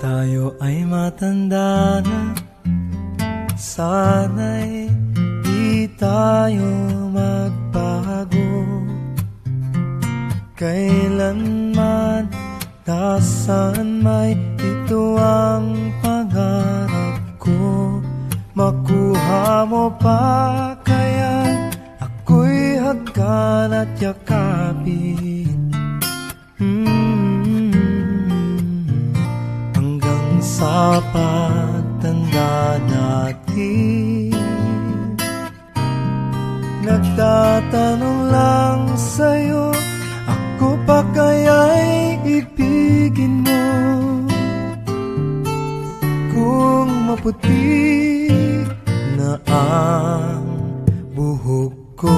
tayo ay matanda na, sana'y di tayo magbago. Kailanman, nasaan may ito ang pangarap ko. Makuha mo pa kaya ako'y hagkan at yakapin, hanggang sa pagtanda natin. Nagtatanong lang sa'yo, ako pa kaya'y ibigin mo? Kung maputi na ang buhok ko,